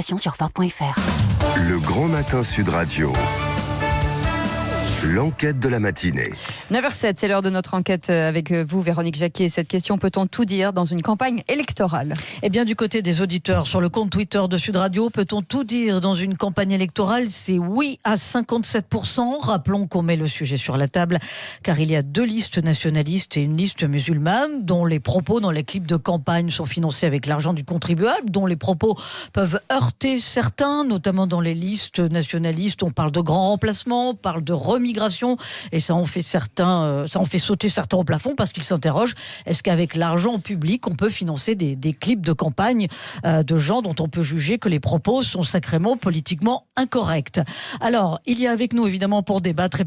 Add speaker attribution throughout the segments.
Speaker 1: Sur Ford.fr.
Speaker 2: Le Grand Matin Sud Radio. L'enquête de la matinée.
Speaker 3: 9h07, c'est l'heure de notre enquête avec vous, Véronique Jacquier. Cette question, peut-on tout dire dans une campagne électorale ?
Speaker 4: Eh bien, du côté des auditeurs, sur le compte Twitter de Sud Radio, peut-on tout dire dans une campagne électorale ? C'est oui à 57%. Rappelons qu'on met le sujet sur la table, car il y a 2 listes nationalistes et une liste musulmane, dont les propos dans les clips de campagne sont financés avec l'argent du contribuable, dont les propos peuvent heurter certains, notamment dans les listes nationalistes. On parle de grands remplacements, on parle de remigration, et ça en fait sauter certains au plafond parce qu'ils s'interrogent, est-ce qu'avec l'argent public on peut financer des clips de campagne de gens dont on peut juger que les propos sont sacrément politiquement incorrects. Alors il y a avec nous évidemment pour débattre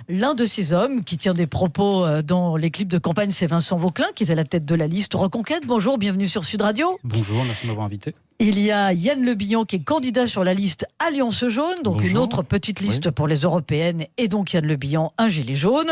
Speaker 4: l'un de ces hommes qui tient des propos dans les clips de campagne, c'est Vincent Vauquelin qui est à la tête de la liste Reconquête. Bonjour, bienvenue sur Sud Radio.
Speaker 5: Bonjour, merci de m'avoir invité.
Speaker 4: Il y a Yann Le Bihan qui est candidat sur la liste Alliance Jaune, donc
Speaker 5: Bonjour.
Speaker 4: Une autre petite liste pour les européennes, et donc Yann Le Bihan, un gilet jaune.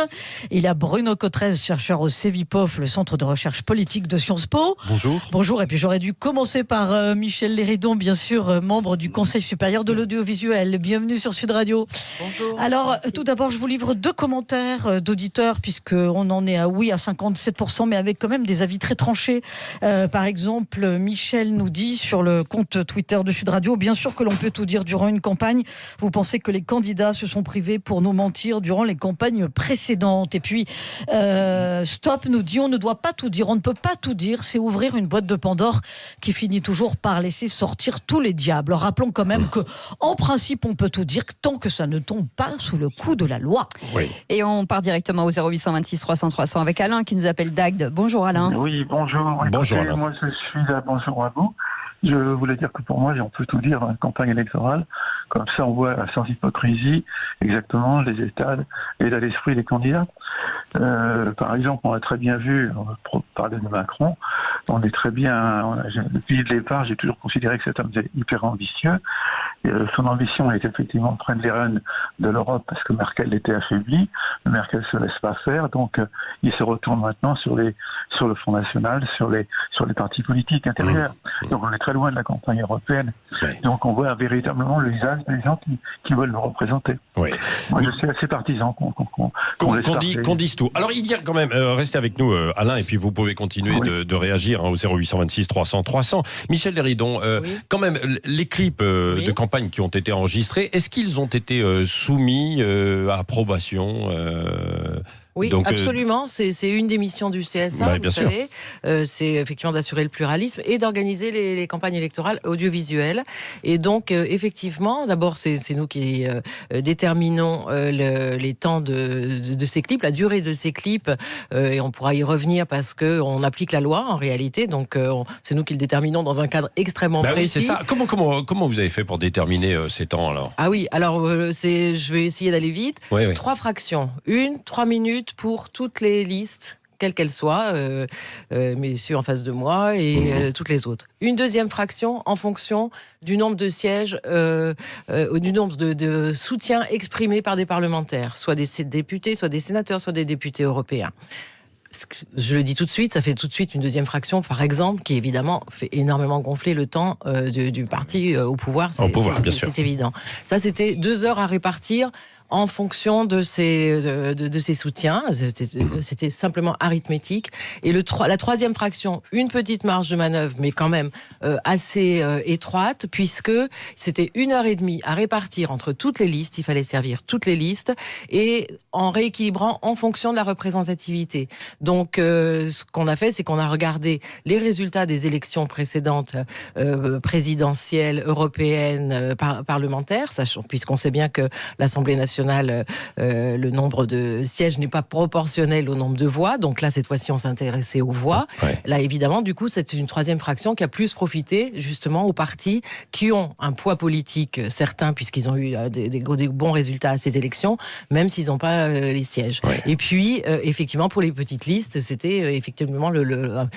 Speaker 4: Il y a Bruno Cotrez, chercheur au CEVIPOF, le centre de recherche politique de Sciences Po.
Speaker 5: Bonjour.
Speaker 4: Bonjour, et puis j'aurais dû commencer par Michel Léridon, bien sûr, membre du Conseil supérieur de l'audiovisuel. Bienvenue sur Sud Radio.
Speaker 3: Bonjour.
Speaker 4: Alors, tout d'abord, je vous livre 2 commentaires d'auditeurs, puisqu'on en est à oui à 57%, mais avec quand même des avis très tranchés. Par exemple, Michel nous dit sur le compte Twitter de Sud Radio, bien sûr que l'on peut tout dire durant une campagne. Vous pensez que les candidats se sont privés pour nous mentir durant les campagnes précédentes. Et puis, Stop nous dit, on ne doit pas tout dire, on ne peut pas tout dire, c'est ouvrir une boîte de Pandore qui finit toujours par laisser sortir tous les diables. Rappelons quand même que, en principe, on peut tout dire tant que ça ne tombe pas sous le coup de la loi.
Speaker 5: Oui.
Speaker 3: Et on part directement au 0826 300 300 avec Alain qui nous appelle d'Agde. Bonjour Alain.
Speaker 6: Oui, bonjour.
Speaker 5: Bonjour,
Speaker 6: Écoutez,
Speaker 5: Alain.
Speaker 6: moi je suis là, bonjour à vous. Je voulais dire que pour moi, on peut tout dire dans une campagne électorale. Comme ça, on voit sans hypocrisie exactement les états, l'état d'esprit des candidats. Par exemple, on a très bien vu, on va parler de Macron, on est très bien, depuis le départ, j'ai toujours considéré que cet homme était hyper ambitieux. Et, son ambition est effectivement de prendre les rênes de l'Europe parce que Merkel était affaiblie. Merkel se laisse pas faire, donc il se retourne maintenant sur le Front National, sur les partis politiques intérieurs. Donc on est très loin de la campagne européenne.
Speaker 5: Ouais.
Speaker 6: Donc on voit véritablement le visage des gens qui veulent le représenter.
Speaker 5: Oui.
Speaker 6: Moi je suis assez partisan
Speaker 5: Qu'on dise tout. Alors il y a quand même, restez avec nous Alain, et puis vous pouvez continuer de réagir au 0826 300 300. Michel Léridon, quand même, les clips de campagne qui ont été enregistrés, est-ce qu'ils ont été soumis à approbation
Speaker 7: Oui,
Speaker 5: donc,
Speaker 7: absolument. C'est une des missions du CSA, vous savez. C'est effectivement d'assurer le pluralisme et d'organiser les campagnes électorales audiovisuelles. Et donc, effectivement, d'abord, c'est nous qui déterminons les temps de ces clips, la durée de ces clips. Et on pourra y revenir parce qu'on applique la loi, en réalité. Donc, c'est nous qui le déterminons dans un cadre extrêmement précis.
Speaker 5: Oui, c'est ça. Comment vous avez fait pour déterminer ces temps, alors ?
Speaker 7: Ah oui, alors, je vais essayer d'aller vite.
Speaker 5: Oui.
Speaker 7: 3 fractions. 3 minutes pour toutes les listes, quelles qu'elles soient, messieurs en face de moi et toutes les autres. Une deuxième fraction en fonction du nombre de sièges, du nombre de soutiens exprimés par des parlementaires, soit des députés, soit des sénateurs, soit des députés européens. Je le dis tout de suite, ça fait tout de suite une deuxième fraction, par exemple, qui évidemment fait énormément gonfler le temps du parti au pouvoir.
Speaker 5: Bien sûr.
Speaker 7: C'est évident. Ça, c'était 2 heures à répartir en fonction de ces soutiens. C'était simplement arithmétique. Et la 3e fraction, une petite marge de manœuvre, mais quand même assez étroite, puisque c'était 1h30 à répartir entre toutes les listes. Il fallait servir toutes les listes et en rééquilibrant en fonction de la représentativité. Donc, ce qu'on a fait, c'est qu'on a regardé les résultats des élections précédentes, présidentielles, européennes, parlementaires, puisqu'on sait bien que l'Assemblée nationale, le nombre de sièges n'est pas proportionnel au nombre de voix. Donc là, cette fois-ci, on s'est intéressé aux voix. Ouais. Là, évidemment, du coup, c'est une 3e fraction qui a plus profité, justement, aux partis qui ont un poids politique certain, puisqu'ils ont eu des bons résultats à ces élections, même s'ils n'ont pas les sièges. Ouais. Et puis, effectivement, pour les petites listes, c'était effectivement le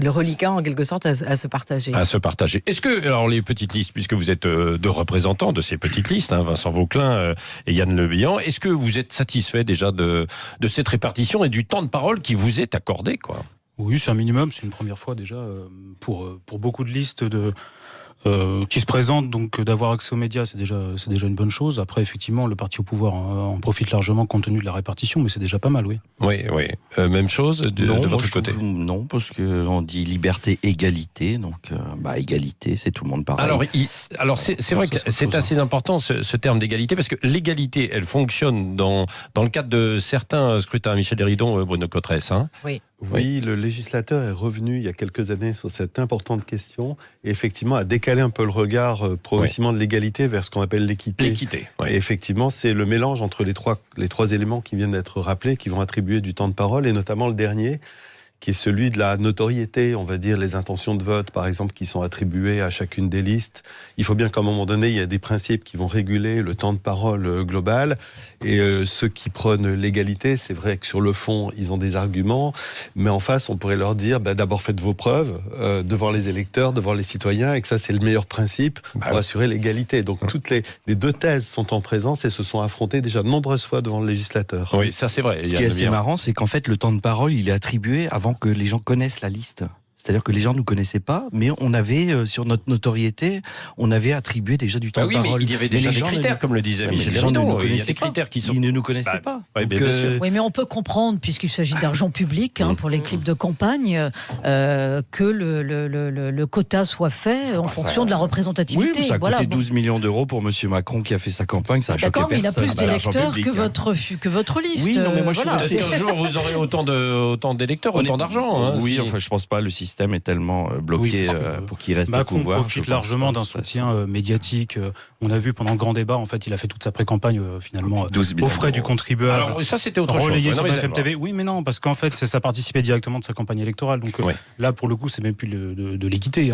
Speaker 7: reliquat, en quelque sorte, à se partager.
Speaker 5: À se partager. Est-ce que, alors, les petites listes, puisque vous êtes 2 représentants de ces petites listes, Vincent Vauquelin et Yann Le Bihan, est-ce que vous êtes satisfait déjà de cette répartition et du temps de parole qui vous est accordé, quoi ?
Speaker 8: Oui, c'est un minimum, c'est une première fois déjà pour beaucoup de listes
Speaker 1: qui se présente, donc d'avoir accès aux médias, c'est déjà une bonne chose. Après, effectivement, le parti au pouvoir en profite largement compte tenu de la répartition, mais c'est déjà pas mal, oui.
Speaker 5: Oui. Même chose de votre côté.
Speaker 8: Non, parce qu'on dit liberté, égalité, donc égalité, c'est tout le monde pareil.
Speaker 5: Alors c'est vrai que c'est assez important ce terme d'égalité, parce que l'égalité, elle fonctionne dans le cadre de certains scrutins. Michel Héridon, Bruno Cotresse. Hein.
Speaker 9: Oui, le législateur est revenu il y a quelques années sur cette importante question et effectivement a décalé un peu le regard progressivement de l'égalité vers ce qu'on appelle l'équité. Et effectivement, c'est le mélange entre les trois éléments qui viennent d'être rappelés, qui vont attribuer du temps de parole, et notamment le dernier, qui est celui de la notoriété, on va dire les intentions de vote, par exemple, qui sont attribuées à chacune des listes. Il faut bien qu'à un moment donné, il y a des principes qui vont réguler le temps de parole global. Et ceux qui prônent l'égalité, c'est vrai que sur le fond, ils ont des arguments, mais en face, on pourrait leur dire, d'abord faites vos preuves devant les électeurs, devant les citoyens, et que ça, c'est le meilleur principe pour assurer l'égalité. Donc toutes les deux thèses sont en présence et se sont affrontées déjà de nombreuses fois devant le législateur.
Speaker 5: Oui, ça c'est vrai.
Speaker 8: Ce qui est assez marrant, c'est qu'en fait, le temps de parole, il est attribué avant que les gens connaissent la liste. C'est-à-dire que les gens ne nous connaissaient pas, mais on avait, sur notre notoriété, on avait attribué déjà du temps de parole.
Speaker 5: Mais il y avait déjà des critères, comme le disait Michel Héridon. Il y a des critères
Speaker 8: qui ne nous connaissaient pas.
Speaker 4: Oui, mais on peut comprendre, puisqu'il s'agit d'argent public pour les clips de campagne, que le quota soit fait en fonction de la représentativité.
Speaker 8: Oui, ça a coûté 12 millions d'euros pour M. Macron qui a fait sa campagne, ça a choqué personne.
Speaker 4: D'accord, mais il a plus d'électeurs que votre liste.
Speaker 8: Oui, non, mais moi je suis
Speaker 5: resté... Un jour, vous aurez autant d'électeurs, autant d'argent.
Speaker 8: Oui, enfin, je pense pas, le système est tellement bloqué pour qu'il reste au pouvoir.
Speaker 1: On profite largement d'un soutien médiatique. On a vu pendant le grand débat, en fait, il a fait toute sa pré-campagne finalement aux frais du contribuable.
Speaker 5: Alors ça, c'était autre chose.
Speaker 1: Relayé sur BFM TV. Oui, mais non, parce qu'en fait, ça participait directement de sa campagne électorale. Donc là, pour le coup, c'est même plus de l'équité.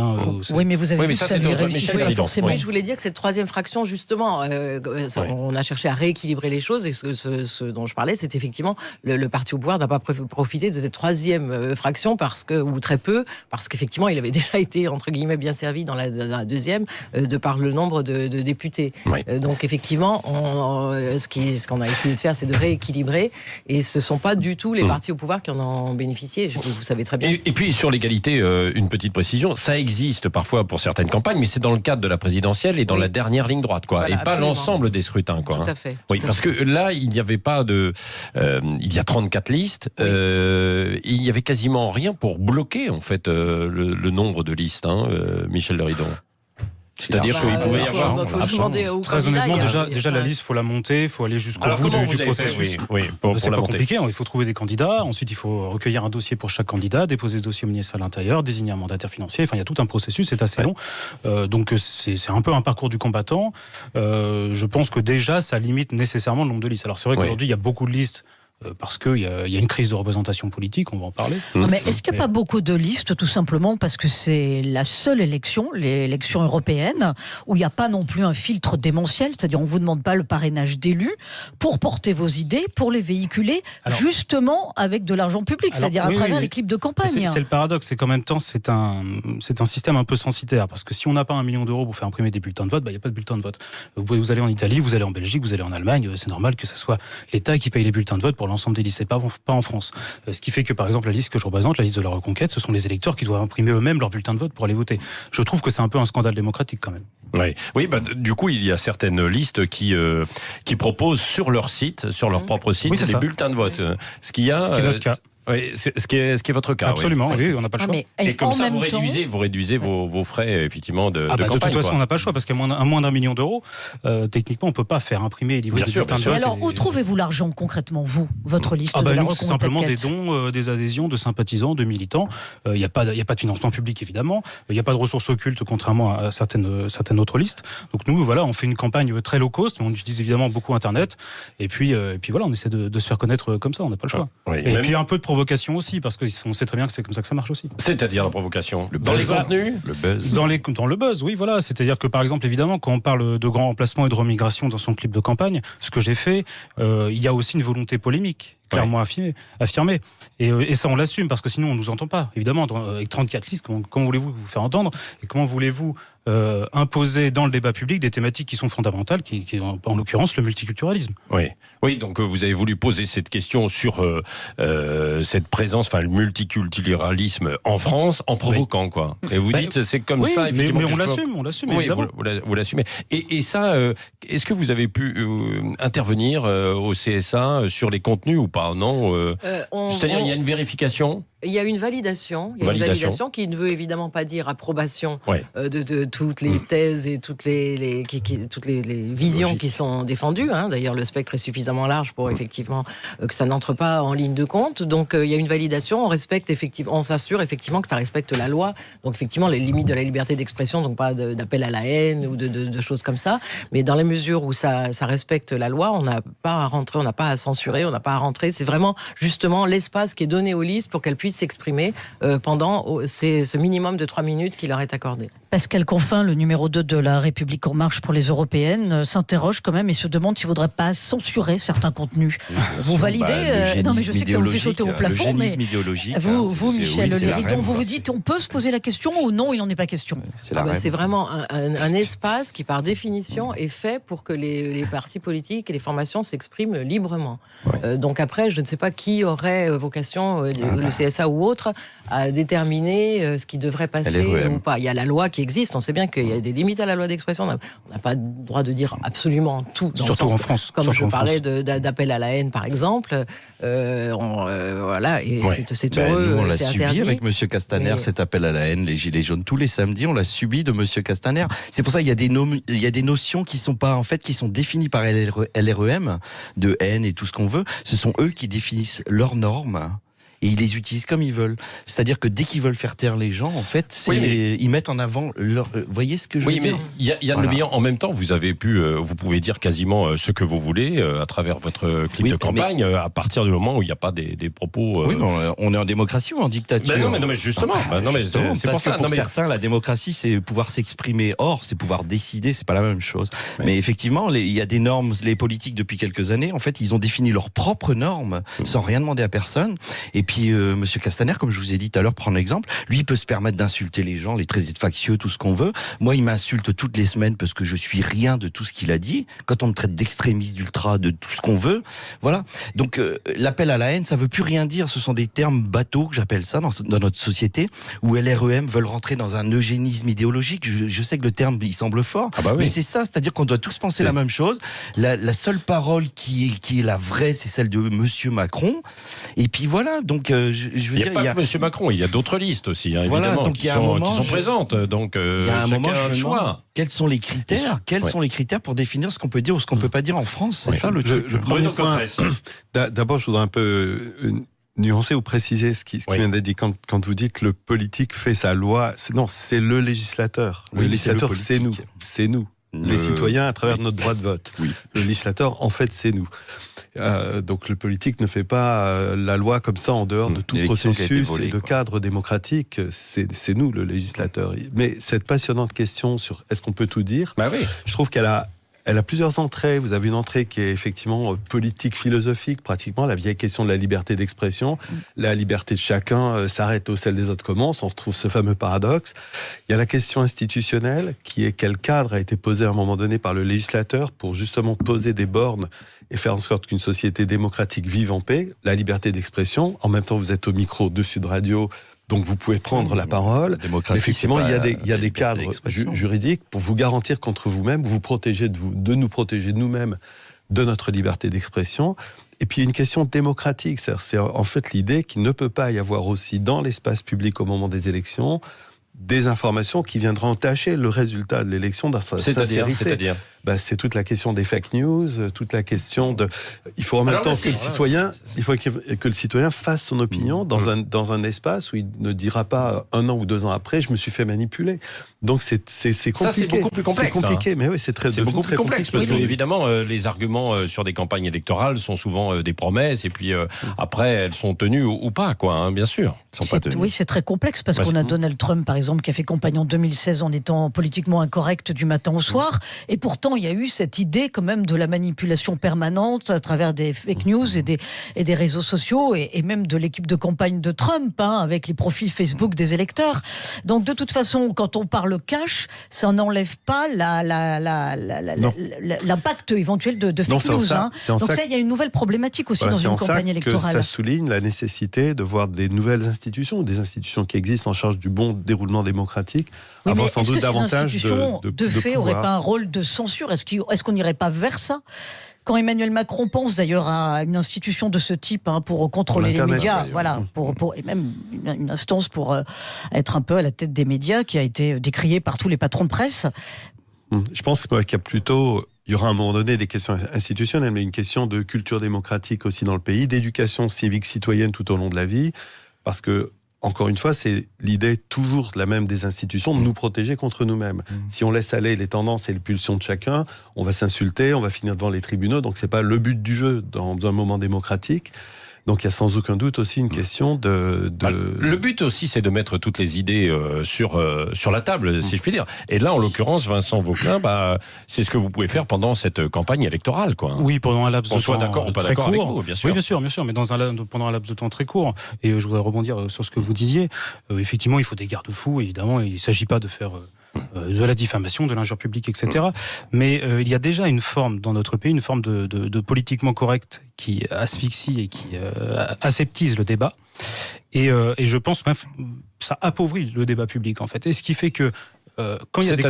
Speaker 4: Oui, mais vous avez vu que ça lui réussit pas forcément.
Speaker 7: Oui, je voulais dire que cette troisième fraction, justement, on a cherché à rééquilibrer les choses, et ce dont je parlais, c'est effectivement le parti au pouvoir n'a pas profité de cette troisième fraction ou très peu, parce qu'effectivement, il avait déjà été, entre guillemets, bien servi dans la deuxième, de par le nombre de députés. Donc, effectivement, ce qu'on a essayé de faire, c'est de rééquilibrer, et ce ne sont pas du tout les partis au pouvoir qui en ont bénéficié, vous savez très bien.
Speaker 5: Et puis, sur l'égalité, une petite précision, ça existe parfois pour certaines campagnes, mais c'est dans le cadre de la présidentielle et dans la dernière ligne droite, quoi, voilà, et pas l'ensemble des scrutins, quoi.
Speaker 7: Tout à fait.
Speaker 5: Oui, parce que là, il n'y avait pas de... il y a 34 listes, il n'y avait quasiment rien pour bloquer, en fait, le nombre de listes, Michel Héridon. C'est-à-dire qu'il pouvait y avoir...
Speaker 1: Très honnêtement, déjà la liste, il faut la monter, il faut aller jusqu'au bout du processus. C'est pas compliqué, il faut trouver des candidats, ensuite il faut recueillir un dossier pour chaque candidat, déposer ce dossier au ministère de l'Intérieur, désigner un mandataire financier, enfin il y a tout un processus, c'est assez long. Donc c'est un peu un parcours du combattant. Je pense que déjà ça limite nécessairement le nombre de listes. Alors c'est vrai qu'aujourd'hui il y a beaucoup de listes, parce qu'il y a une crise de représentation politique, on va en parler.
Speaker 4: Mais est-ce qu'il n'y a pas beaucoup de listes, tout simplement parce que c'est la seule élection, l'élection européenne, où il n'y a pas non plus un filtre démentiel, c'est-à-dire on ne vous demande pas le parrainage d'élus pour porter vos idées, pour les véhiculer, justement avec de l'argent public, c'est-à-dire à travers les clips de campagne.
Speaker 1: C'est le paradoxe, c'est qu'en même temps c'est un système un peu censitaire, parce que si on n'a pas 1 million d'euros pour faire imprimer des bulletins de vote, il n'y a pas de bulletins de vote. Vous allez en Italie, vous allez en Belgique, vous allez en Allemagne, c'est normal que ce soit l'État qui paye les bulletins de vote pour l'ensemble des listes, pas en France. Ce qui fait que, par exemple, la liste que je représente, la liste de la Reconquête, ce sont les électeurs qui doivent imprimer eux-mêmes leur bulletin de vote pour aller voter. Je trouve que c'est un peu un scandale démocratique quand même.
Speaker 5: Oui, du coup, il y a certaines listes qui proposent sur leur site, sur leur propre site, des bulletins de vote. Ce qui est notre cas. Oui, ce qui est votre cas.
Speaker 1: Absolument, oui, on n'a pas le choix.
Speaker 5: Et comme ça, vous réduisez vos frais, effectivement, de campagne.
Speaker 1: De toute façon, on n'a pas le choix, parce qu'à moins d'1 million d'euros, techniquement, on ne peut pas faire imprimer et livrer des bulletins de vote.
Speaker 4: Alors, où trouvez-vous l'argent, concrètement, votre liste de la Reconquête ?
Speaker 1: C'est simplement des dons, des adhésions de sympathisants, de militants. Il n'y a pas de financement public, évidemment. Il n'y a pas de ressources occultes, contrairement à certaines autres listes. Donc nous, voilà, on fait une campagne très low cost, mais on utilise évidemment beaucoup Internet. Et puis voilà, on essaie de se faire connaître comme ça, on n'a pas le choix. Et puis un peu de provocation aussi, parce qu'on sait très bien que c'est comme ça que ça marche aussi.
Speaker 5: C'est-à-dire la provocation dans les contenus,
Speaker 8: le buzz.
Speaker 1: Dans le buzz, oui, voilà. C'est-à-dire que, par exemple, évidemment, quand on parle de grands remplacements et de remigration dans son clip de campagne, ce que j'ai fait, il y a aussi une volonté polémique. clairement affirmé. Et ça, on l'assume, parce que sinon, on ne nous entend pas. Évidemment, avec 34 listes, comment voulez-vous vous faire entendre? Et comment voulez-vous imposer dans le débat public des thématiques qui sont fondamentales, qui en l'occurrence, le multiculturalisme?
Speaker 5: Oui, donc vous avez voulu poser cette question sur cette présence, enfin le multiculturalisme en France, en provoquant quoi. Et vous dites c'est comme ça.
Speaker 1: Mais on l'assume,
Speaker 5: oui,
Speaker 1: évidemment.
Speaker 5: Vous l'assumez. Et ça, est-ce que vous avez pu intervenir au CSA sur les contenus ou pas? Non. C'est-à-dire il y a une vérification.
Speaker 7: Il y a une validation. Une validation qui ne veut évidemment pas dire approbation de toutes les thèses et toutes les visions qui sont défendues. D'ailleurs, le spectre est suffisamment large pour effectivement que ça n'entre pas en ligne de compte. Donc, il y a une validation. On s'assure effectivement que ça respecte la loi. Donc, effectivement, les limites de la liberté d'expression, donc pas d'appel à la haine ou de choses comme ça. Mais dans la mesure où ça respecte la loi, on n'a pas à rentrer, on n'a pas à censurer, on n'a pas à rentrer. C'est vraiment justement l'espace qui est donné aux listes pour qu'elles puissent s'exprimer pendant ce minimum de 3 minutes qui leur est accordé.
Speaker 4: Pascal Confin, le numéro 2 de La République En Marche pour les Européennes, s'interroge quand même et se demande s'il ne faudrait pas censurer certains contenus. Vous validez non, mais je sais que ça vous fait sauter au plafond, mais vous Michel Léridon, vous dites on peut se poser la question ou non, il n'en est pas question?
Speaker 7: C'est vraiment un espace qui, par définition, est fait pour que les partis politiques et les formations s'expriment librement. Donc après, je ne sais pas qui aurait vocation, le CSA ou autre, à déterminer ce qui devrait passer ou pas. Il y a la loi qui existe, on sait bien qu'il y a des limites à la loi d'expression, on n'a pas le droit de dire absolument tout.
Speaker 1: Surtout en France.
Speaker 7: Comme je parlais d'appel à la haine, par exemple, voilà, et c'est heureux,
Speaker 8: nous, on l'a
Speaker 7: c'est
Speaker 8: subi
Speaker 7: interdit.
Speaker 8: avec M. Castaner, cet appel à la haine, les Gilets jaunes, tous les samedis, on l'a subi de M. Castaner. C'est pour ça qu'il y a des notions qui sont pas, en fait, qui sont définies par LREM, de haine et tout ce qu'on veut. Ce sont eux qui définissent leurs normes. Et ils les utilisent comme ils veulent. C'est-à-dire que dès qu'ils veulent faire taire les gens, en fait, ils mettent en avant leur... Vous voyez ce que je veux dire?
Speaker 5: Oui, mais Yann Le Bihan, en même temps, vous pouvez dire quasiment ce que vous voulez à travers votre clip de campagne, à partir du moment où il n'y a pas des propos...
Speaker 8: Oui, mais on est en démocratie ou en dictature?
Speaker 5: Non, mais justement. C'est pour ça.
Speaker 8: Pour certains, la démocratie, c'est pouvoir s'exprimer. Or, c'est pouvoir décider, c'est pas la même chose. Mais effectivement, il y a des normes. Les politiques, depuis quelques années, en fait, ils ont défini leurs propres normes sans rien demander à personne. Et puis, Monsieur Castaner, comme je vous ai dit tout à l'heure, prendre l'exemple, lui, il peut se permettre d'insulter les gens, les traités de factieux, tout ce qu'on veut. Moi, il m'insulte toutes les semaines parce que je suis rien de tout ce qu'il a dit. Quand on me traite d'extrémiste, d'ultra, de tout ce qu'on veut, voilà. Donc, l'appel à la haine, ça veut plus rien dire. Ce sont des termes bateaux, que j'appelle ça, dans notre société, où LREM veulent rentrer dans un eugénisme idéologique. Je sais que le terme, il semble fort, mais c'est ça, c'est-à-dire qu'on doit tous penser la même chose. La seule parole qui est la vraie, c'est celle de Monsieur Macron. Et puis voilà, donc je veux dire,
Speaker 5: il y a pas Monsieur Macron, il y a d'autres listes aussi, évidemment, donc qui sont présentes. Donc
Speaker 8: il y a un moment,
Speaker 5: je me demande
Speaker 8: quels sont les critères sont les critères pour définir ce qu'on peut dire ou ce qu'on peut pas dire en France? C'est ça le truc.
Speaker 9: Le premier point. D'abord, je voudrais un peu nuancer ou préciser ce qui vient d'être dit. Quand vous dites le politique fait sa loi, c'est le législateur. Le législateur, c'est nous. Les citoyens à travers notre droit de vote. Le législateur, en fait, c'est nous. Donc le politique ne fait pas la loi comme ça en dehors de tout processus et de cadre démocratique. C'est nous, le législateur. Mais cette passionnante question sur est-ce qu'on peut tout dire, je trouve qu'elle a plusieurs entrées. Vous avez une entrée qui est effectivement politique, philosophique, pratiquement, la vieille question de la liberté d'expression. La liberté de chacun s'arrête où celle des autres commence. On retrouve ce fameux paradoxe. Il y a la question institutionnelle, qui est quel cadre a été posé à un moment donné par le législateur pour justement poser des bornes et faire en sorte qu'une société démocratique vive en paix. La liberté d'expression. En même temps, vous êtes au micro de Sud Radio, donc vous pouvez prendre la parole. Effectivement, il y a des cadres juridiques pour vous garantir contre vous-même, vous protéger de nous protéger de nous-mêmes, de notre liberté d'expression. Et puis une question démocratique, c'est en fait l'idée qu'il ne peut pas y avoir aussi dans l'espace public au moment des élections des informations qui viendraient entacher le résultat de l'élection dans sa sincérité.
Speaker 5: C'est-à-dire
Speaker 9: c'est toute la question des fake news, toute la question de... Il faut en même temps que le citoyen fasse son opinion dans un espace où il ne dira pas 1 an ou 2 ans après, je me suis fait manipuler. Donc c'est compliqué. Ça,
Speaker 5: c'est beaucoup plus complexe.
Speaker 9: C'est compliqué, mais oui, c'est beaucoup
Speaker 5: plus complexe. Parce que, évidemment, les arguments sur des campagnes électorales sont souvent des promesses, et puis après, elles sont tenues ou pas, bien sûr.
Speaker 4: Oui, c'est très complexe, parce qu'on a Donald Trump, par exemple, qui a fait campagne en 2016 en étant politiquement incorrect du matin au soir, et pourtant, il y a eu cette idée quand même de la manipulation permanente à travers des fake news et des réseaux sociaux et même de l'équipe de campagne de Trump, avec les profils Facebook des électeurs. Donc de toute façon, quand on parle cash, ça n'enlève pas l'impact éventuel de fake news. Donc ça, il y a une nouvelle problématique aussi dans une campagne électorale.
Speaker 9: Ça souligne la nécessité de voir des nouvelles institutions, des institutions qui existent en charge du bon déroulement démocratique, avoir sans doute davantage
Speaker 4: de fait n'aurait pas un rôle de censure. Est-ce qu'on n'irait pas vers ça? Quand Emmanuel Macron pense d'ailleurs à une institution de ce type pour contrôler les médias, et même une instance pour être un peu à la tête des médias qui a été décriée par tous les patrons de presse.
Speaker 9: Je pense qu'il y a plutôt... Il y aura à un moment donné des questions institutionnelles, mais une question de culture démocratique aussi dans le pays, d'éducation civique citoyenne tout au long de la vie, parce que encore une fois, c'est l'idée toujours la même des institutions de nous protéger contre nous-mêmes. Si on laisse aller les tendances et les pulsions de chacun, on va s'insulter, on va finir devant les tribunaux. Donc c'est pas le but du jeu dans un moment démocratique. Donc il y a sans aucun doute aussi une question de...
Speaker 5: Le but aussi, c'est de mettre toutes les idées sur la table, si je puis dire. Et là, en l'occurrence, Vincent Vauquelin, c'est ce que vous pouvez faire pendant cette campagne électorale, quoi.
Speaker 1: Oui, pendant un laps de temps
Speaker 5: soit d'accord ou pas d'accord avec vous, bien sûr.
Speaker 1: Oui, bien sûr, mais pendant un laps de temps très court. Et je voudrais rebondir sur ce que vous disiez. Effectivement, il faut des garde-fous, évidemment. Il ne s'agit pas de faire... de la diffamation, de l'injure publique, etc. Mais il y a déjà une forme dans notre pays, une forme de politiquement correct qui asphyxie et qui aseptise le débat. Et je pense même ça appauvrit le débat public, en fait. Et ce qui fait que quand il y a des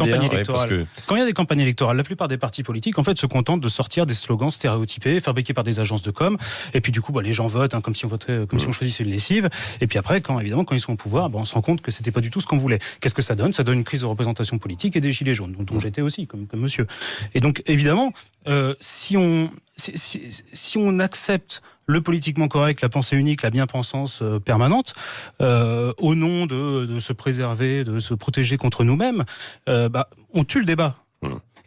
Speaker 1: campagnes électorales, la plupart des partis politiques en fait se contentent de sortir des slogans stéréotypés, fabriqués par des agences de com. Et puis du coup, les gens votent comme si on choisissait une lessive. Et puis après, quand ils sont au pouvoir, on se rend compte que c'était pas du tout ce qu'on voulait. Qu'est-ce que ça donne? Ça donne une crise de représentation politique et des gilets jaunes, dont j'étais aussi comme monsieur. Et donc évidemment, si on accepte le politiquement correct, la pensée unique, la bien-pensance permanente, au nom de se préserver, de se protéger contre nous-mêmes, on tue le débat.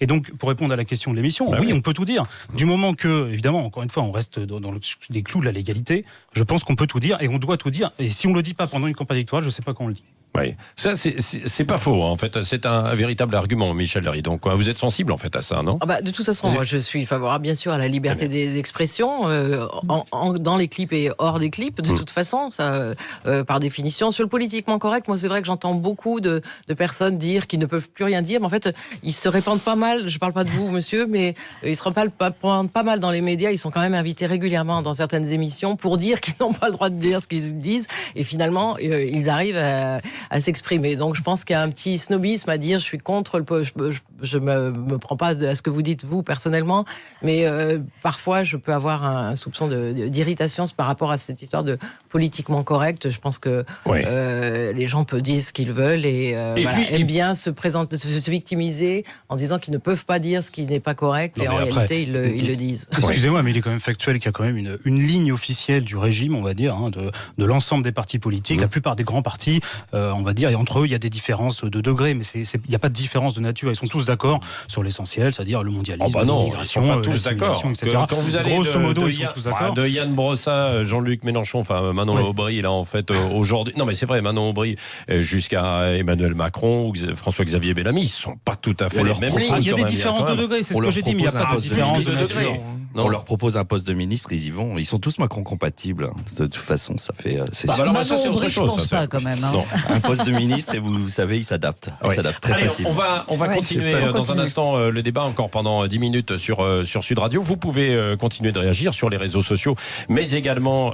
Speaker 1: Et donc, pour répondre à la question de l'émission, oui, on peut tout dire. Du moment que, évidemment, encore une fois, on reste dans les clous de la légalité, je pense qu'on peut tout dire et on doit tout dire. Et si on ne le dit pas pendant une campagne électorale, je ne sais pas quand on le dit.
Speaker 5: Oui, ça c'est pas faux, en fait. C'est un véritable argument, Michel Léry. Donc vous êtes sensible en fait à ça, non?
Speaker 7: De toute façon, moi je suis favorable bien sûr à la liberté d'expression dans les clips et hors des clips. De toute façon, ça, par définition, sur le politiquement correct, moi c'est vrai que j'entends beaucoup de personnes dire qu'ils ne peuvent plus rien dire, mais en fait ils se répandent pas mal. Je parle pas de vous, monsieur, mais ils se répandent pas mal dans les médias. Ils sont quand même invités régulièrement dans certaines émissions pour dire qu'ils n'ont pas le droit de dire ce qu'ils disent, et finalement ils arrivent à s'exprimer. Donc je pense qu'il y a un petit snobisme à dire je suis contre je me prends pas à ce que vous dites vous personnellement, mais parfois je peux avoir un soupçon d'irritation par rapport à cette histoire de politiquement correct. Je pense que les gens peuvent dire ce qu'ils veulent et aiment bien se victimiser en disant qu'ils ne peuvent pas dire ce qui n'est pas correct, et en réalité ils le disent.
Speaker 1: Excusez-moi, mais il est quand même factuel qu'il y a quand même une ligne officielle du régime, on va dire, de l'ensemble des partis politiques, la plupart des grands partis, on va dire, et entre eux il y a des différences de degrés, mais il n'y a pas de différence de nature. Ils sont tous d'accord sur l'essentiel, c'est-à-dire le mondialisme, l'immigration,
Speaker 5: ils sont pas tous d'accord,
Speaker 1: etc.
Speaker 5: Quand vous allez
Speaker 1: grosso modo, ils sont tous d'accord.
Speaker 5: De Yann Brossa, Jean-Luc Mélenchon, enfin Manon Aubry, là en fait aujourd'hui. Non mais c'est vrai, Manon Aubry jusqu'à Emmanuel Macron ou François-Xavier Bellamy, ils sont pas tout à fait les mêmes lignes.
Speaker 1: Il y a des différences de degrés, c'est ce que j'ai dit, mais il n'y a pas de différence de degrés.
Speaker 8: On leur propose un poste de ministre, ils y vont. Ils sont tous Macron compatibles. De toute façon, ça fait.
Speaker 5: Alors ça c'est autre chose.
Speaker 4: Je pense pas quand même.
Speaker 8: Un poste de ministre, et vous savez, il s'adapte. Il s'adapte très facilement.
Speaker 5: On va continuer dans un instant le débat encore pendant 10 minutes sur Sud Radio. Vous pouvez continuer de réagir sur les réseaux sociaux, mais également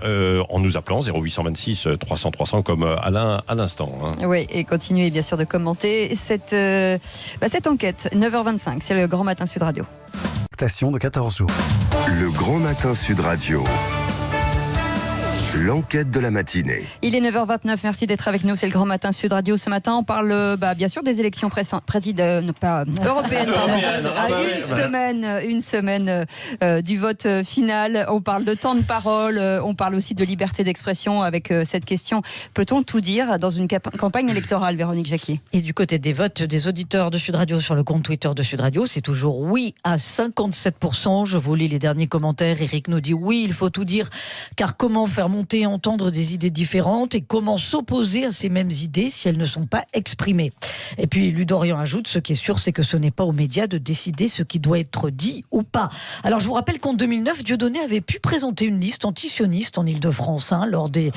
Speaker 5: en nous appelant 0826 300 300 comme Alain à l'instant.
Speaker 3: Oui, et continuez bien sûr de commenter cette enquête. 9h25, c'est le Grand Matin Sud Radio.
Speaker 2: Station de 14 jours. Le Grand Matin Sud Radio. L'enquête de la matinée.
Speaker 3: Il est 9h29, merci d'être avec nous, c'est le Grand Matin Sud Radio. Ce matin, on parle bien sûr des élections européennes, à une semaine du vote final. On parle de temps de parole, on parle aussi de liberté d'expression avec cette question. Peut-on tout dire dans une campagne électorale, Véronique Jacquier?
Speaker 4: Et du côté des votes des auditeurs de Sud Radio sur le compte Twitter de Sud Radio, c'est toujours oui à 57%. Je vous lis les derniers commentaires. Eric nous dit oui, il faut tout dire, car comment faire monter monter et entendre des idées différentes et comment s'opposer à ces mêmes idées si elles ne sont pas exprimées. Et puis Ludorian ajoute, ce qui est sûr, c'est que ce n'est pas aux médias de décider ce qui doit être dit ou pas. Alors je vous rappelle qu'en 2009, Dieudonné avait pu présenter une liste antisioniste en Ile-de-France lors des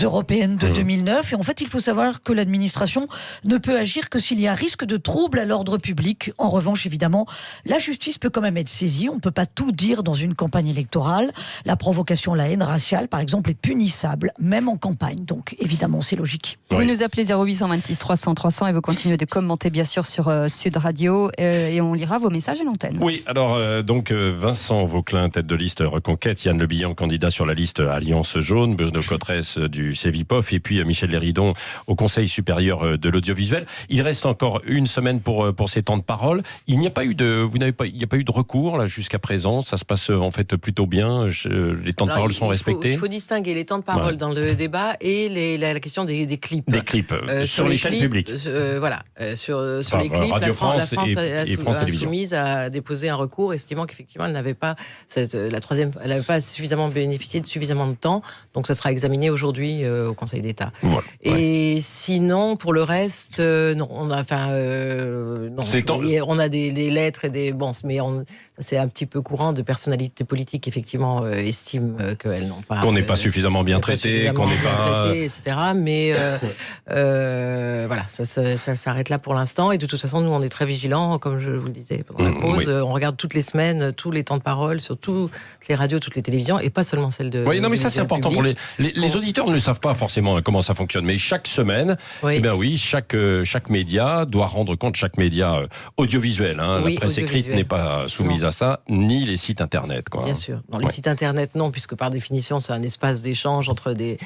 Speaker 4: européennes de 2009. Et en fait, il faut savoir que l'administration ne peut agir que s'il y a risque de trouble à l'ordre public. En revanche, évidemment, la justice peut quand même être saisie. On ne peut pas tout dire dans une campagne électorale. La provocation, la haine raciale, par exemple, est punissable, même en campagne. Donc, évidemment, c'est logique.
Speaker 3: Vous nous appelez 0826 300 300 et vous continuez de commenter, bien sûr, sur Sud Radio. Et on lira vos messages à l'antenne.
Speaker 5: Oui, alors, Vincent Vauclin, tête de liste Reconquête, Yann Le Bihan, candidat sur la liste Alliance Jaune, Bruno Cotresse du CEVIPOF, et puis Michel Léridon au Conseil supérieur de l'audiovisuel. Il reste encore une semaine pour ces temps de parole. Il n'y a pas eu de recours là jusqu'à présent. Ça se passe en fait plutôt bien. Les temps de parole sont respectés.
Speaker 7: Il faut distinguer les temps de parole dans le débat et la question des clips.
Speaker 5: Des clips sur les chaînes publiques.
Speaker 7: Sur les clips,
Speaker 5: Radio France
Speaker 7: et France
Speaker 5: Télévisions
Speaker 7: Insoumise a déposé un recours, estimant qu'effectivement elle n'avait pas suffisamment bénéficié de suffisamment de temps. Donc ça sera examiné aujourd'hui au Conseil d'État. Voilà. Et sinon, pour le reste, non. On a des lettres et des c'est un petit peu courant de personnalités politiques effectivement estiment qu'elles n'ont pas
Speaker 5: qu'on n'est pas suffisamment bien traité,
Speaker 7: etc. Mais voilà, ça s'arrête là pour l'instant. Et de toute façon, nous on est très vigilants, comme je vous le disais pendant la pause. On regarde toutes les semaines tous les temps de parole sur toutes les radios, toutes les télévisions, et pas seulement celles de.
Speaker 5: Oui, non, mais ça c'est important pour les auditeurs ne savent pas forcément comment ça fonctionne, mais chaque semaine, chaque média doit rendre compte, chaque média audiovisuel. La presse écrite n'est pas soumise à ça, ni les sites internet.
Speaker 7: Bien sûr. Dans les sites internet, non, puisque par définition, c'est un espace d'échange entre des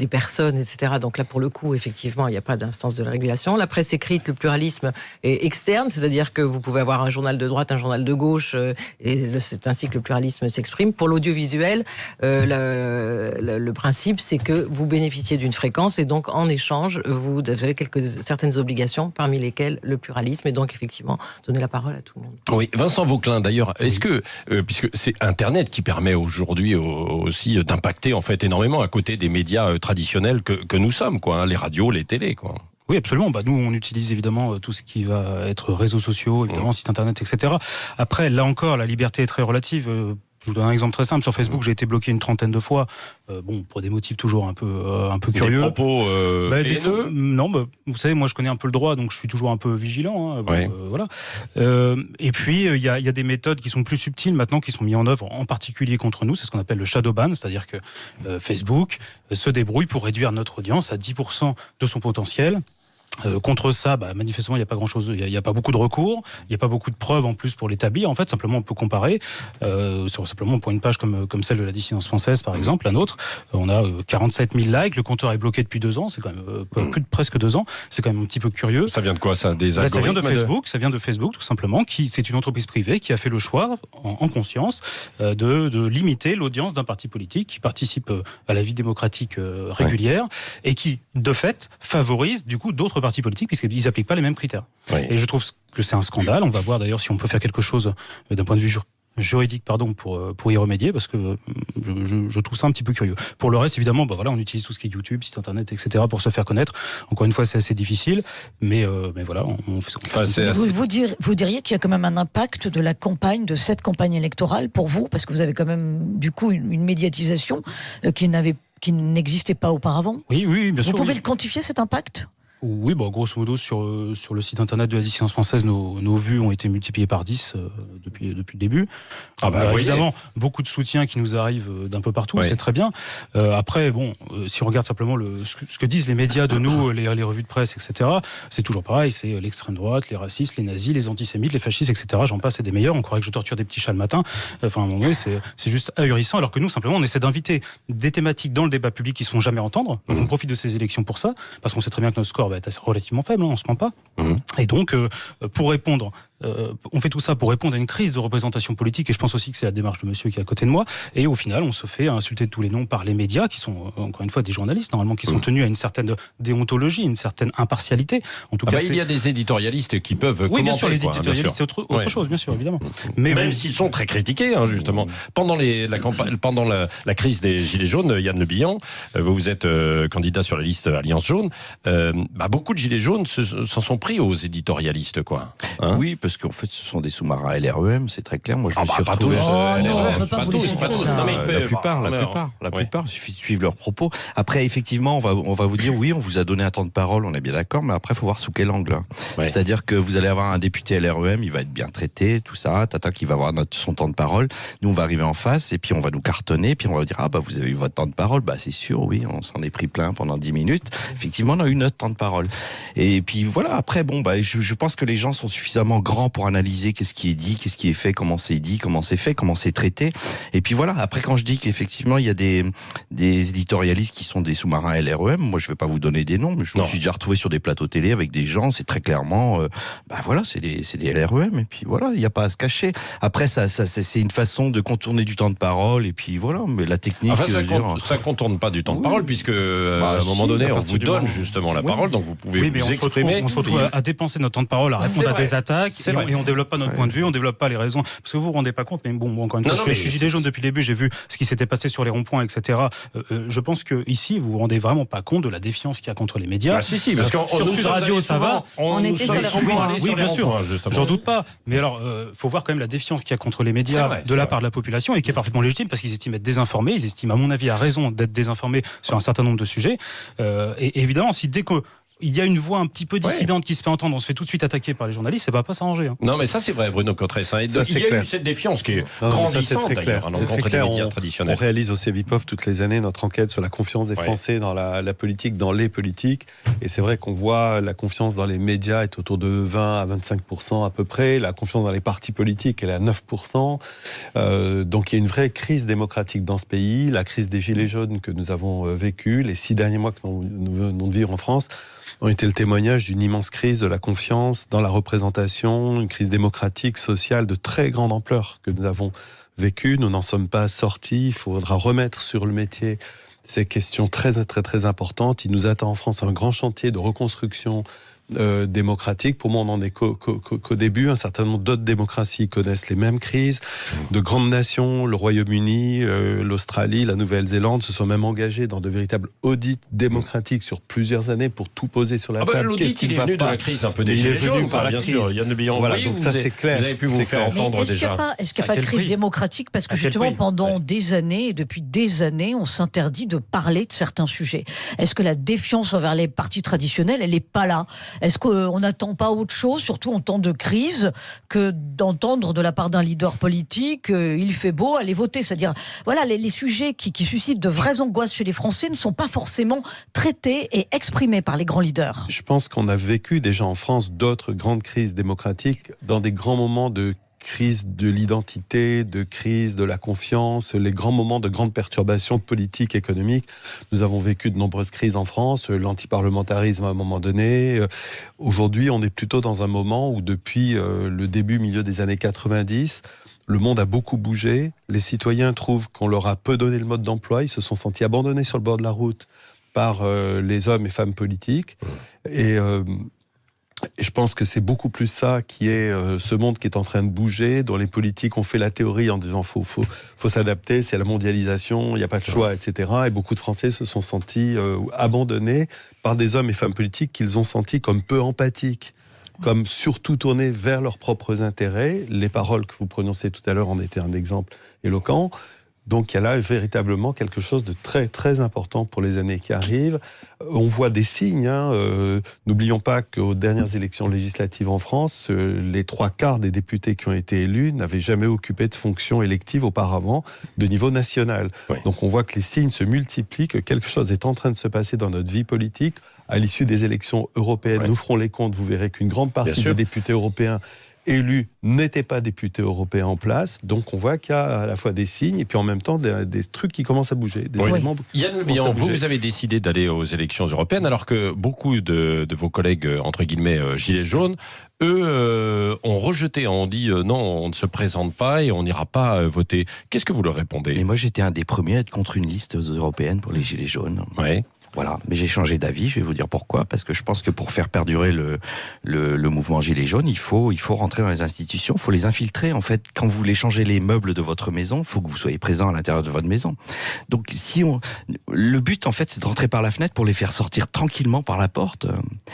Speaker 7: personnes, etc. Donc là, pour le coup, effectivement, il n'y a pas d'instance de régulation. La presse écrite, le pluralisme est externe, c'est-à-dire que vous pouvez avoir un journal de droite, un journal de gauche, et c'est ainsi que le pluralisme s'exprime. Pour l'audiovisuel, le principe, c'est que vous bénéficiez d'une fréquence et donc en échange, vous avez certaines obligations, parmi lesquelles le pluralisme, et donc effectivement donner la parole à tout le monde.
Speaker 5: Oui, Vincent Vauclin, d'ailleurs, est-ce que, puisque c'est Internet qui permet aujourd'hui aussi d'impacter en fait énormément à côté des médias traditionnels que nous sommes, les radios, les télés,
Speaker 1: Oui, absolument. Nous, on utilise évidemment tout ce qui va être réseaux sociaux, évidemment, sites internet, etc. Après, là encore, la liberté est très relative. Je vous donne un exemple très simple. Sur Facebook, j'ai été bloqué une trentaine de fois. Pour des motifs toujours un peu curieux.
Speaker 5: Des propos
Speaker 1: non, vous savez, moi je connais un peu le droit, donc je suis toujours un peu vigilant. Voilà. Et puis il y a des méthodes qui sont plus subtiles maintenant, qui sont mises en œuvre, en particulier contre nous. C'est ce qu'on appelle le shadow ban, c'est-à-dire que Facebook se débrouille pour réduire notre audience à 10% de son potentiel. Contre ça, manifestement, il n'y a pas grand-chose, il n'y a pas beaucoup de recours, il n'y a pas beaucoup de preuves en plus pour l'établir. En fait, simplement, on peut comparer. Simplement, pour une page comme celle de la dissidence française, par exemple, la nôtre, on a 47 000 likes, le compteur est bloqué depuis 2 ans, c'est quand même presque 2 ans, c'est quand même un petit peu curieux.
Speaker 5: Ça vient de quoi, ça? Des algorithmes?
Speaker 1: Ça vient de Facebook, tout simplement, c'est une entreprise privée qui a fait le choix, en conscience, de limiter l'audience d'un parti politique qui participe à la vie démocratique régulière et qui, de fait, favorise, du coup, d'autres partis politiques, puisqu'ils n'appliquent pas les mêmes critères. Et je trouve que c'est un scandale. On va voir d'ailleurs si on peut faire quelque chose d'un point de vue juridique pour y remédier, parce que je trouve ça un petit peu curieux. Pour le reste, évidemment, on utilise tout ce qui est YouTube, site internet, etc. pour se faire connaître. Encore une fois, c'est assez difficile, mais voilà, on fait
Speaker 4: Vous diriez qu'il y a quand même un impact de la campagne, de cette campagne électorale pour vous, parce que vous avez quand même du coup une médiatisation qui n'existait pas auparavant.
Speaker 1: Oui, bien sûr.
Speaker 4: Vous pouvez le quantifier, cet impact ?
Speaker 1: Oui, grosso modo, sur le site internet de la dissidence française, nos vues ont été multipliées par 10 depuis le début. Évidemment, beaucoup de soutien qui nous arrive d'un peu partout, c'est très bien. Après, si on regarde simplement ce que disent les médias de nous, les revues de presse, etc., c'est toujours pareil, c'est l'extrême droite, les racistes, les nazis, les antisémites, les fascistes, etc. J'en passe, c'est des meilleurs. On croirait que je torture des petits chats le matin. Enfin, à un moment donné, c'est juste ahurissant, alors que nous, simplement, on essaie d'inviter des thématiques dans le débat public qui ne se font jamais entendre. Donc, on profite de ces élections pour ça, parce qu'on sait très bien que notre score va être relativement faible, on se ment pas. Et donc, pour répondre on fait tout ça pour répondre à une crise de représentation politique, et je pense aussi que c'est la démarche de monsieur qui est à côté de moi, et au final on se fait insulter de tous les noms par les médias, qui sont encore une fois des journalistes normalement, qui sont tenus à une certaine déontologie, une certaine impartialité. En tout cas,
Speaker 5: il y a des éditorialistes qui peuvent commenter.
Speaker 1: Bien sûr, les éditorialistes c'est autre chose, bien sûr, évidemment.
Speaker 5: Mais même s'ils sont très critiqués, justement. Pendant la crise des Gilets jaunes, Yann Le Bihan, vous êtes candidat sur la liste Alliance Jaune, beaucoup de Gilets jaunes s'en sont pris aux éditorialistes, quoi.
Speaker 8: Oui, parce qu'en fait, ce sont des sous-marins LREM, c'est très clair. Moi, je me suis
Speaker 5: pas
Speaker 8: retrouvé...
Speaker 5: Pas tous.
Speaker 8: La plupart, il suffit de suivre leurs propos. Après, effectivement, on va vous dire, oui, on vous a donné un temps de parole, on est bien d'accord, mais après, il faut voir sous quel angle. C'est-à-dire que vous allez avoir un député LREM, il va être bien traité, tout ça, qui va avoir son temps de parole. Nous, on va arriver en face, et puis on va nous cartonner, puis on va vous dire, vous avez eu votre temps de parole. C'est sûr, oui, on s'en est pris plein pendant 10 minutes. Effectivement, on a eu notre temps de parole. Et puis voilà, après, je pense que les gens sont suffisamment grands pour analyser qu'est-ce qui est dit, qu'est-ce qui est fait, comment c'est dit, comment c'est fait, comment c'est traité. Et puis voilà, après, quand je dis qu'effectivement, il y a des éditorialistes qui sont des sous-marins LREM, moi, je ne vais pas vous donner des noms, mais je me suis déjà retrouvé sur des plateaux télé avec des gens, c'est très clairement, c'est des LREM, et puis voilà, il n'y a pas à se cacher. Après, c'est une façon de contourner du temps de parole, et puis voilà, mais la technique...
Speaker 5: ça contourne pas du temps de parole, puisque à un moment donné, on vous donne justement la parole, donc vous pouvez vous exprimer.
Speaker 1: On se retrouve à dépenser notre temps de parole, à répondre à des attaques, et on développe pas notre point de vue, on développe pas les raisons. Parce que vous vous rendez pas compte, mais encore une fois, je suis gilet jaune depuis le début, j'ai vu ce qui s'était passé sur les ronds-points, etc. Je pense que ici, vous vous rendez vraiment pas compte de la défiance qu'il y a contre les médias.
Speaker 5: Parce que
Speaker 1: sur Sud Radio, ça va.
Speaker 3: On était sur les ronds-points.
Speaker 1: Oui, bien sûr, j'en doute pas. Mais alors, faut voir quand même la défiance qu'il y a contre les médias de la part de la population, et qui est parfaitement légitime, parce qu'ils estiment être désinformés. Ils estiment, à mon avis, à raison d'être désinformés sur un certain nombre de sujets. Et évidemment, dès qu'il y a une voix un petit peu dissidente qui se fait entendre, on se fait tout de suite attaquer par les journalistes, ça va pas s'arranger.
Speaker 5: Non, mais ça c'est vrai, Bruno Cotresse. Il y a eu cette défiance qui est grandissante d'ailleurs à l'encontre des médias traditionnels.
Speaker 9: On réalise au CEVIPOF toutes les années notre enquête sur la confiance des Français dans la politique, dans les politiques. Et c'est vrai qu'on voit la confiance dans les médias est autour de 20 à 25% à peu près. La confiance dans les partis politiques, elle est à 9%. Donc il y a une vraie crise démocratique dans ce pays. La crise des Gilets jaunes que nous avons vécue, les 6 derniers mois que nous venons de vivre en France, ont été le témoignage d'une immense crise de la confiance dans la représentation, une crise démocratique, sociale de très grande ampleur que nous avons vécue. Nous n'en sommes pas sortis. Il faudra remettre sur le métier ces questions très, très, très importantes. Il nous attend en France un grand chantier de reconstruction démocratique. Pour moi, on n'en est qu'au début. Un certain nombre d'autres démocraties connaissent les mêmes crises. De grandes nations, le Royaume-Uni, l'Australie, la Nouvelle-Zélande, se sont même engagés dans de véritables audits démocratiques sur plusieurs années pour tout poser sur la table.
Speaker 5: L'audit, il est venu de la crise un peu des Gilets jaunes, bien sûr. Yann Le Bihan,
Speaker 9: voilà, donc ça c'est clair.
Speaker 5: Vous avez pu vous faire entendre déjà.
Speaker 4: Est-ce qu'il n'y a pas de crise démocratique? Parce que justement, pendant des années, et depuis des années, on s'interdit de parler de certains sujets. Est-ce que la défiance envers les partis traditionnels, elle n'est pas là? Est-ce qu'on n'attend pas autre chose, surtout en temps de crise, que d'entendre de la part d'un leader politique il fait beau, allez voter? C'est-à-dire, voilà, les sujets qui suscitent de vraies angoisses chez les Français ne sont pas forcément traités et exprimés par les grands leaders.
Speaker 9: Je pense qu'on a vécu déjà en France d'autres grandes crises démocratiques dans des grands moments de crise de l'identité, de crise de la confiance, les grands moments de grandes perturbations politiques, économiques. Nous avons vécu de nombreuses crises en France, l'antiparlementarisme à un moment donné. Aujourd'hui, on est plutôt dans un moment où depuis le début, milieu des années 90, le monde a beaucoup bougé. Les citoyens trouvent qu'on leur a peu donné le mode d'emploi. Ils se sont sentis abandonnés sur le bord de la route par les hommes et femmes politiques. Et je pense que c'est beaucoup plus ça qui est ce monde qui est en train de bouger, dont les politiques ont fait la théorie en disant faut s'adapter, c'est la mondialisation, il n'y a pas de choix, etc. Et beaucoup de Français se sont sentis abandonnés par des hommes et femmes politiques qu'ils ont sentis comme peu empathiques, comme surtout tournés vers leurs propres intérêts. Les paroles que vous prononcez tout à l'heure en étaient un exemple éloquent. Donc il y a là véritablement quelque chose de très très important pour les années qui arrivent. On voit des signes. N'oublions pas qu'aux dernières élections législatives en France, les 3/4 des députés qui ont été élus n'avaient jamais occupé de fonction élective auparavant de niveau national. Oui. Donc on voit que les signes se multiplient, que quelque chose est en train de se passer dans notre vie politique. À l'issue des élections européennes, nous ferons les comptes. Vous verrez qu'une grande partie des députés européens élus n'étaient pas députés européens en place. Donc on voit qu'il y a à la fois des signes et puis en même temps des trucs qui commencent à bouger. Des éléments
Speaker 5: Yann Le Bihan, vous avez décidé d'aller aux élections européennes alors que beaucoup de vos collègues, entre guillemets, gilets jaunes, eux, ont rejeté, ont dit non, on ne se présente pas et on n'ira pas voter. Qu'est-ce que vous leur répondez ?
Speaker 8: Et moi, j'étais un des premiers à être contre une liste européenne pour les gilets jaunes.
Speaker 5: Ouais.
Speaker 8: Voilà, mais j'ai changé d'avis, je vais vous dire pourquoi, parce que je pense que pour faire perdurer le mouvement Gilets jaunes, il faut rentrer dans les institutions, il faut les infiltrer. En fait, quand vous voulez changer les meubles de votre maison, il faut que vous soyez présent à l'intérieur de votre maison. Donc le but, en fait, c'est de rentrer par la fenêtre pour les faire sortir tranquillement par la porte.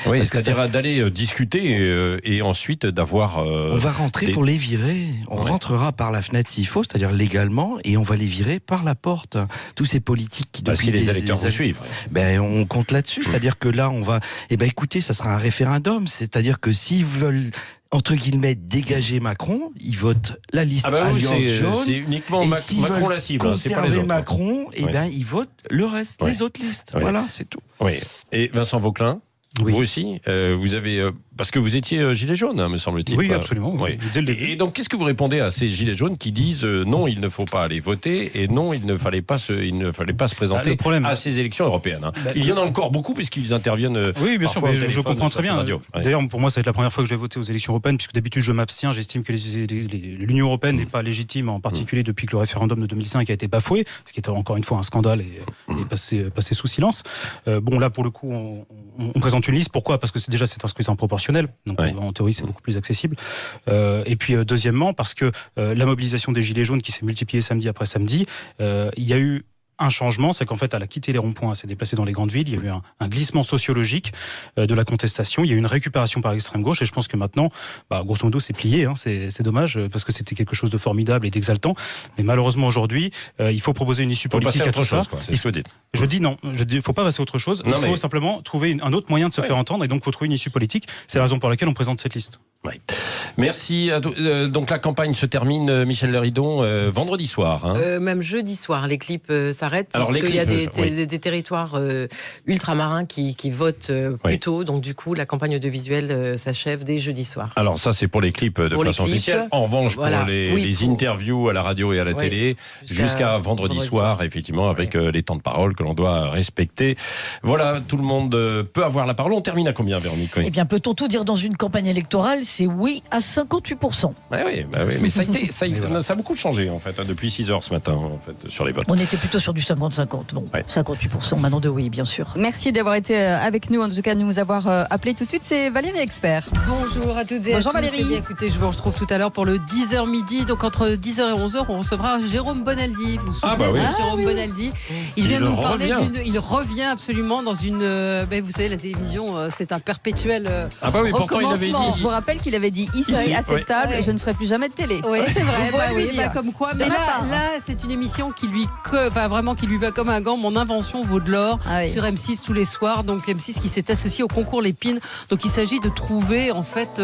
Speaker 5: Oui, c'est-à-dire d'aller discuter et ensuite d'avoir...
Speaker 8: on va rentrer pour les virer, on rentrera par la fenêtre s'il faut, c'est-à-dire légalement, et on va les virer par la porte. Tous ces politiques qui...
Speaker 5: si les électeurs vous suivent.
Speaker 8: On compte là-dessus, c'est-à-dire que là, on va... écoutez, ça sera un référendum, c'est-à-dire que s'ils veulent... entre guillemets, dégager Macron, ils votent la liste Alliance jaune.
Speaker 5: C'est uniquement Macron la cible, c'est pas les autres.
Speaker 8: Macron, ils votent le reste, les autres listes. Oui. Voilà, c'est tout.
Speaker 5: Oui. Et Vincent Vauquelin, vous aussi, vous avez... parce que vous étiez gilet jaune, me semble-t-il.
Speaker 1: Oui, absolument. Oui.
Speaker 5: Et donc, qu'est-ce que vous répondez à ces gilets jaunes qui disent non, il ne faut pas aller voter et non, il ne fallait pas se présenter à ces élections européennes. Il y en a encore beaucoup puisqu'ils interviennent.
Speaker 1: Oui, bien sûr, mais je comprends très bien. D'ailleurs, pour moi, ça va être la première fois que je vais voter aux élections européennes, puisque d'habitude, je m'abstiens. J'estime que l'Union européenne n'est pas légitime, en particulier depuis que le référendum de 2005 a été bafoué, ce qui était encore une fois un scandale et passé sous silence. Là, pour le coup, on présente une liste. Pourquoi ? Parce que c'est un scrutin proportionnel. Donc, en théorie, c'est beaucoup plus accessible. Et puis, deuxièmement, parce que la mobilisation des Gilets jaunes qui s'est multipliée samedi après samedi, il y a eu un changement, c'est qu'en fait, elle a quitté les ronds-points, elle s'est déplacée dans les grandes villes. Il y a eu un glissement sociologique de la contestation. Il y a eu une récupération par l'extrême gauche, et je pense que maintenant, grosso modo, c'est plié. C'est dommage parce que c'était quelque chose de formidable et d'exaltant. Mais malheureusement aujourd'hui, il faut proposer une issue politique à tout ça.
Speaker 5: C'est ce que vous dites.
Speaker 1: Je dis non. Il ne faut pas passer à autre chose. Il faut simplement trouver un autre moyen de se faire entendre, et donc il faut trouver une issue politique. C'est la raison pour laquelle on présente cette liste.
Speaker 5: Oui. Merci. Donc la campagne se termine, Michel Léridon, vendredi soir.
Speaker 7: Même jeudi soir, les clips s'arrêtent parce qu'il y a des territoires ultramarins qui votent plus tôt. Donc du coup, la campagne audiovisuelle s'achève dès jeudi soir.
Speaker 5: Alors ça, c'est pour les clips de façon officielle. En revanche, pour les interviews à la radio et à la télé, jusqu'à vendredi soir, effectivement, avec les temps de parole que l'on doit respecter. Voilà, tout le monde peut avoir la parole. On termine à combien, Véronique ?
Speaker 4: Eh bien, peut-on tout dire dans une campagne électorale ? C'est oui à 58%.
Speaker 5: Oui, mais ça a beaucoup changé en fait depuis 6h ce matin en fait, sur les votes.
Speaker 4: On était plutôt sur du 50-50. Bon, 58% maintenant de oui, bien sûr.
Speaker 3: Merci d'avoir été avec nous, en tout cas de nous avoir appelé tout de suite. C'est Valérie Expert.
Speaker 10: Bonjour à toutes et à tous.
Speaker 3: Valérie.
Speaker 10: Bien, écoutez, je vous retrouve tout à l'heure pour le 10h midi. Donc entre 10h et 11h, on recevra Jérôme Bonaldi. Vous vous souvenez Jérôme Bonaldi. Il vient nous parler il revient absolument dans une... vous savez, la télévision, c'est un perpétuel
Speaker 5: pourtant il avait dit...
Speaker 3: Je vous rappelle qu'il avait dit ici à cette table, je ne ferai plus jamais de télé.
Speaker 10: Oui, c'est vrai. Comme quoi. Mais là, c'est une émission qui lui va comme un gant. Mon invention vaut de l'or sur M6 tous les soirs. Donc M6 qui s'est associé au concours Lépine. Donc il s'agit de trouver en fait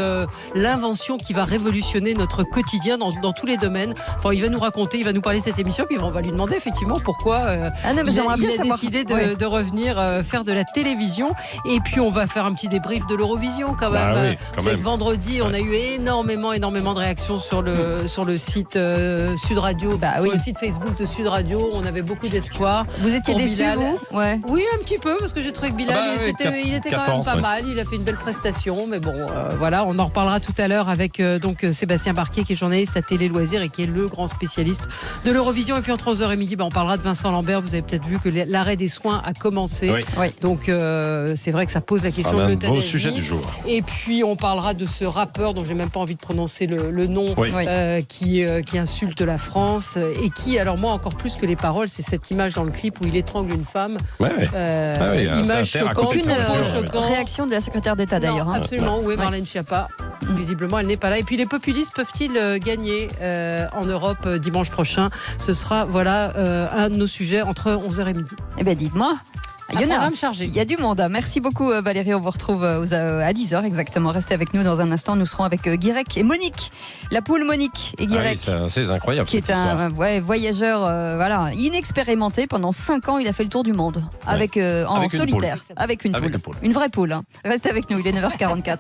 Speaker 10: l'invention qui va révolutionner notre quotidien dans tous les domaines. Enfin, il va nous raconter, il va nous parler de cette émission, puis on va lui demander effectivement pourquoi il a décidé de revenir faire de la télévision. Et puis on va faire un petit débrief de l'Eurovision quand même. Vendredi, on a eu énormément de réactions sur le site Sud Radio, sur le site Facebook de Sud Radio. On avait beaucoup d'espoir.
Speaker 3: Vous étiez déçu, vous ?
Speaker 10: Oui, un petit peu, parce que j'ai trouvé que Bilal, il était quand même pas mal. Il a fait une belle prestation, mais bon, voilà, on en reparlera tout à l'heure avec Sébastien Barquier, qui est journaliste à Télé Loisirs et qui est le grand spécialiste de l'Eurovision. Et puis entre 11h et midi, on parlera de Vincent Lambert. Vous avez peut-être vu que l'arrêt des soins a commencé. Donc c'est vrai que ça pose la question de l'euthanasie.
Speaker 5: Beau sujet du jour.
Speaker 10: Et puis on parlera de ce rappeur dont j'ai même pas envie de prononcer le nom, qui insulte la France et qui, alors moi encore plus que les paroles, c'est cette image dans le clip où il étrangle une femme. Image choquante.
Speaker 3: Aucune réaction de la secrétaire d'État d'ailleurs.
Speaker 10: Absolument, où est Marlène Schiappa ? Visiblement, elle n'est pas là. Et puis les populistes peuvent-ils gagner en Europe dimanche prochain ? Ce sera un de nos sujets entre 11h et midi.
Speaker 3: Eh bien, dites-moi. Il
Speaker 10: y
Speaker 3: a du monde. Merci beaucoup Valérie, on vous retrouve à 10h exactement. Restez avec nous dans un instant, nous serons avec Guirec et Monique. La poule Monique et Guirec.
Speaker 5: C'est incroyable.
Speaker 3: Qui est un voyageur inexpérimenté. Pendant 5 ans, il a fait le tour du monde en solitaire. Avec une poule. Une vraie poule. Restez avec nous, il est 9h44.